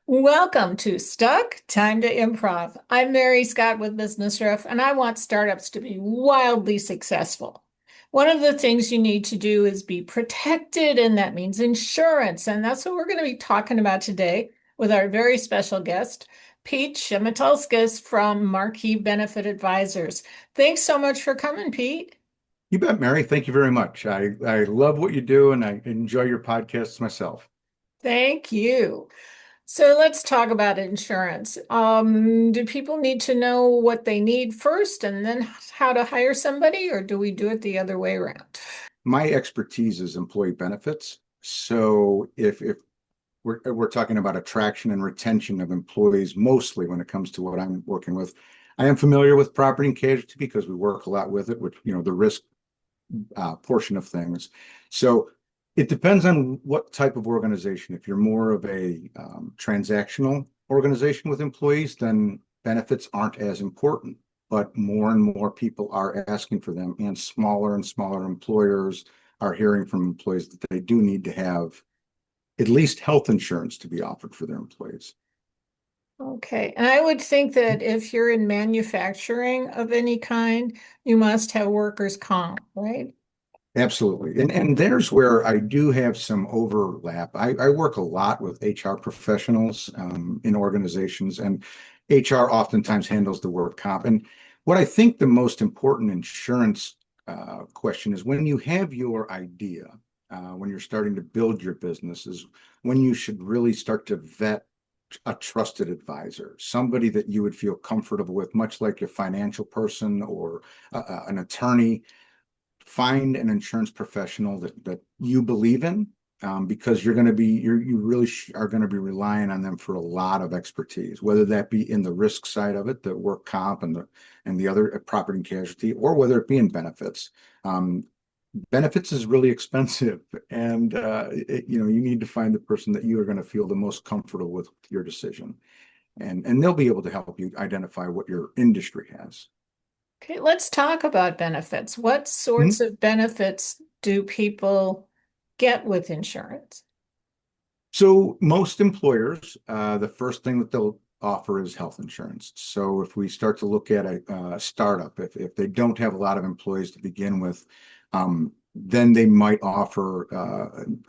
Welcome to Stuck, Time to Improv. I'm Mary Scott with Business Ref, and I want startups to be wildly successful. One of the things you need to do is be protected, and that means insurance. And that's what we're going to be talking about today with our very special guest, Pete Shemetulskis from Marquee Benefit Advisors. Thanks so much for coming, Pete. You bet, Mary. Thank you very much. I love what you do and I enjoy your podcasts myself. Thank you. So let's talk about insurance. Do people need to know what they need first and then how to hire somebody, or do we do it the other way around? My expertise is employee benefits. So if we're talking about attraction and retention of employees, mostly when it comes to what I'm working with, I am familiar with property and casualty because we work a lot with it, which, the risk portion of things. So it depends on what type of organization. If you're more of a transactional organization with employees, then benefits aren't as important. But more and more people are asking for them, and smaller employers are hearing from employees that they do need to have at least health insurance to be offered for their employees. Okay. And I would think that if you're in manufacturing of any kind, you must have workers' comp, right? Absolutely. And there's where I do have some overlap. I work a lot with HR professionals in organizations, and HR oftentimes handles the work comp. And what I think the most important insurance question is when you have your idea, when you're starting to build your business, is when you should really start to vet a trusted advisor, somebody that you would feel comfortable with, much like your financial person or an attorney. Find an insurance professional that you believe in, because you really are going to be relying on them for a lot of expertise, whether that be in the risk side of it, the work comp and the other property and casualty, or whether it be in benefits. Benefits is really expensive, and you need to find the person that you are going to feel the most comfortable with your decision, and they'll be able to help you identify what your industry has. Okay, let's talk about benefits. What sorts Mhm. of benefits do people get with insurance? So most employers, the first thing that they'll offer is health insurance. So if we start to look at a startup, if they don't have a lot of employees to begin with, then they might offer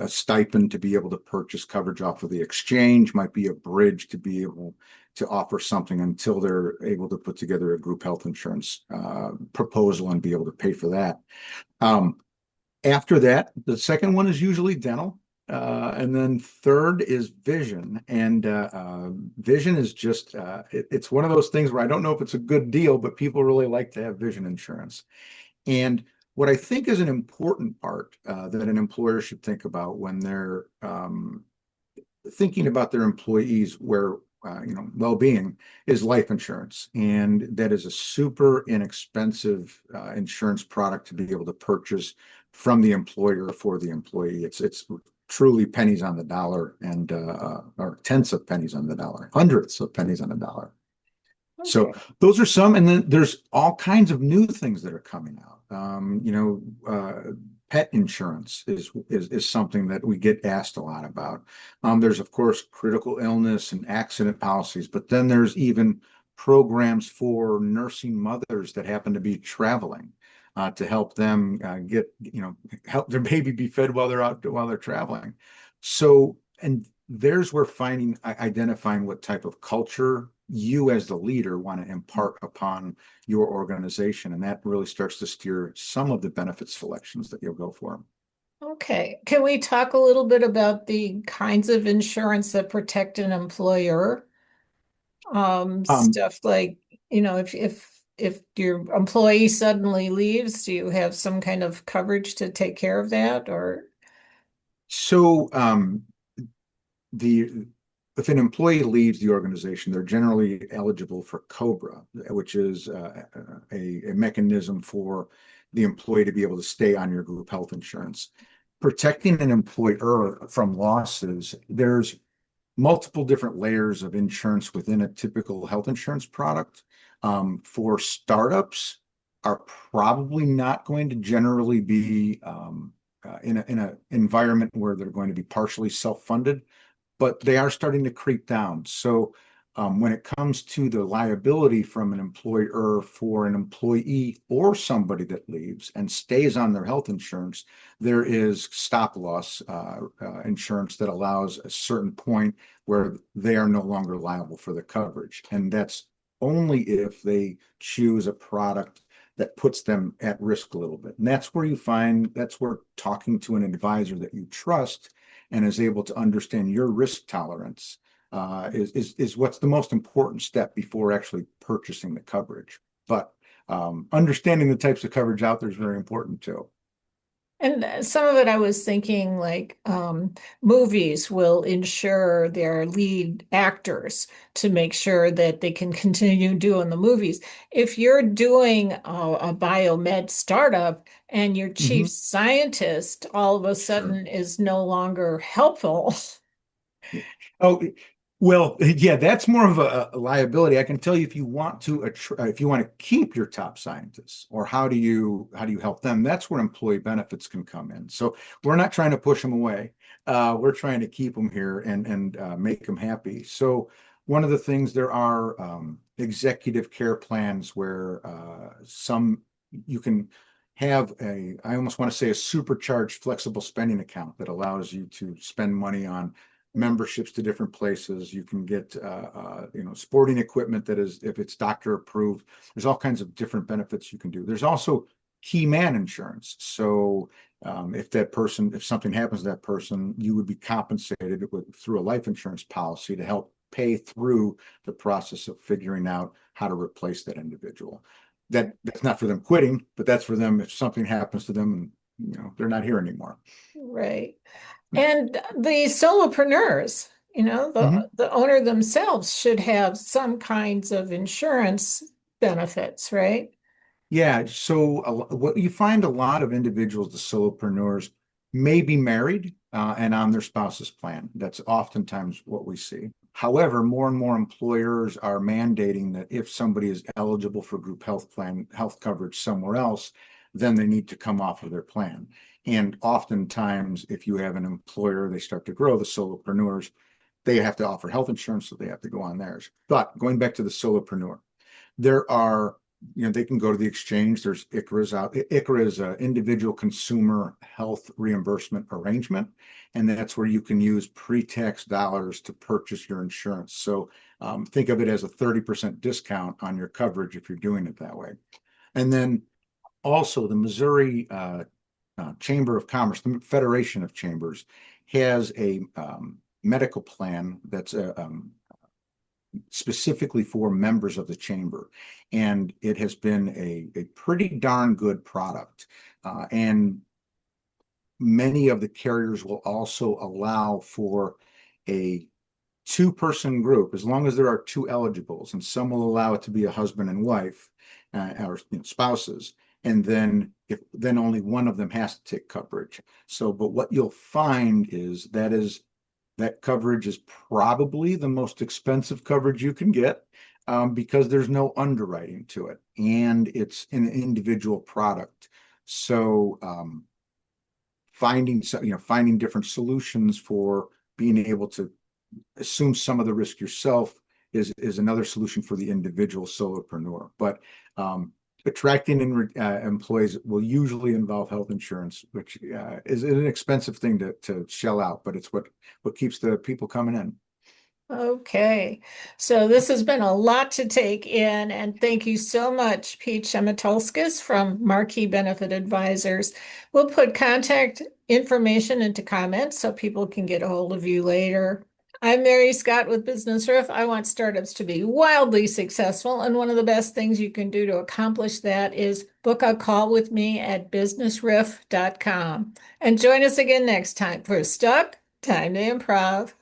a stipend to be able to purchase coverage off of the exchange, might be a bridge to be able to offer something until they're able to put together a group health insurance proposal and be able to pay for that. Um, After that, the second one is usually dental. And then third is vision. And vision is just, it's one of those things where I don't know if it's a good deal, but people really like to have vision insurance. And what I think is an important part that an employer should think about when they're thinking about their employees, where well-being is life insurance, and that is a super inexpensive insurance product to be able to purchase from the employer for the employee. It's truly pennies on the dollar, and or tenths of pennies on the dollar, hundreds of pennies on the dollar. So Okay. those are some, and then there's all kinds of new things that are coming out. Pet insurance is something that we get asked a lot about. There's of course critical illness and accident policies, but then there's even programs for nursing mothers that happen to be traveling to help them help their baby be fed while they're traveling. So, and there's where identifying what type of culture you as the leader want to impart upon your organization. And that really starts to steer some of the benefit selections that you'll go for. Okay. Can we talk a little bit about the kinds of insurance that protect an employer? Um, Stuff like, if your employee suddenly leaves, do you have some kind of coverage to take care of that? Or so the if an employee leaves the organization, they're generally eligible for COBRA, which is a mechanism for the employee to be able to stay on your group health insurance. Protecting an employer from losses, there's multiple different layers of insurance within a typical health insurance product. For startups, are probably not going to generally be in an environment where they're going to be partially self-funded. but they are starting to creep down. So when it comes to the liability from an employer for an employee or somebody that leaves and stays on their health insurance, there is stop loss insurance that allows a certain point where they are no longer liable for the coverage. And that's only if they choose a product that puts them at risk a little bit. And that's where talking to an advisor that you trust and is able to understand your risk tolerance is what's the most important step before actually purchasing the coverage. But understanding the types of coverage out there is very important too. And some of it I was thinking like movies will insure their lead actors to make sure that they can continue doing the movies. If you're doing a biomed startup and your chief Mhm. scientist all of a Sure. sudden is no longer helpful. Oh, well, yeah, that's more of a liability. I can tell you if you want to if you want to keep your top scientists, or how do you help them? That's where employee benefits can come in. So we're not trying to push them away. We're trying to keep them here and make them happy. So one of the things there are executive care plans where some you can have I almost want to say a supercharged flexible spending account that allows you to spend money on memberships to different places. You can get sporting equipment that is, if it's doctor approved. There's all kinds of different benefits you can do. There's also key man insurance. So if something happens to that person, you would be compensated through a life insurance policy to help pay through the process of figuring out how to replace that individual. That's not for them quitting, but that's for them if something happens to them and they're not here anymore. Right. And the solopreneurs, Mhm. the owner themselves should have some kinds of insurance benefits, right? Yeah, so what you find a lot of individuals, the solopreneurs, may be married and on their spouse's plan. That's oftentimes what we see. However, more and more employers are mandating that if somebody is eligible for group health coverage somewhere else, then they need to come off of their plan. And oftentimes, if you have an employer, they start to grow, the solopreneurs, they have to offer health insurance, so they have to go on theirs. But going back to the solopreneur, there are, they can go to the exchange. There's ICHRA's out. ICHRA is an individual consumer health reimbursement arrangement, and that's where you can use pre-tax dollars to purchase your insurance. So think of it as a 30% discount on your coverage if you're doing it that way. And then also the Missouri Chamber of Commerce, the Federation of Chambers, has a medical plan that's specifically for members of the chamber. And it has been a pretty darn good product. And many of the carriers will also allow for a two-person group, as long as there are two eligibles, and some will allow it to be a husband and wife or spouses. And then only one of them has to take coverage. So, but what you'll find that coverage is probably the most expensive coverage you can get because there's no underwriting to it and it's an individual product. So finding different solutions for being able to assume some of the risk yourself is another solution for the individual solopreneur. But attracting employees will usually involve health insurance, which is an expensive thing to shell out, but it's what keeps the people coming in. Okay. So this has been a lot to take in, and thank you so much, Pete Shemetulskis from Marquee Benefit Advisors. We'll put contact information into comments so people can get a hold of you later. I'm Mary Scott with Business Riff. I want startups to be wildly successful, and one of the best things you can do to accomplish that is book a call with me at businessriff.com. And join us again next time for Stuck, Time to Improv.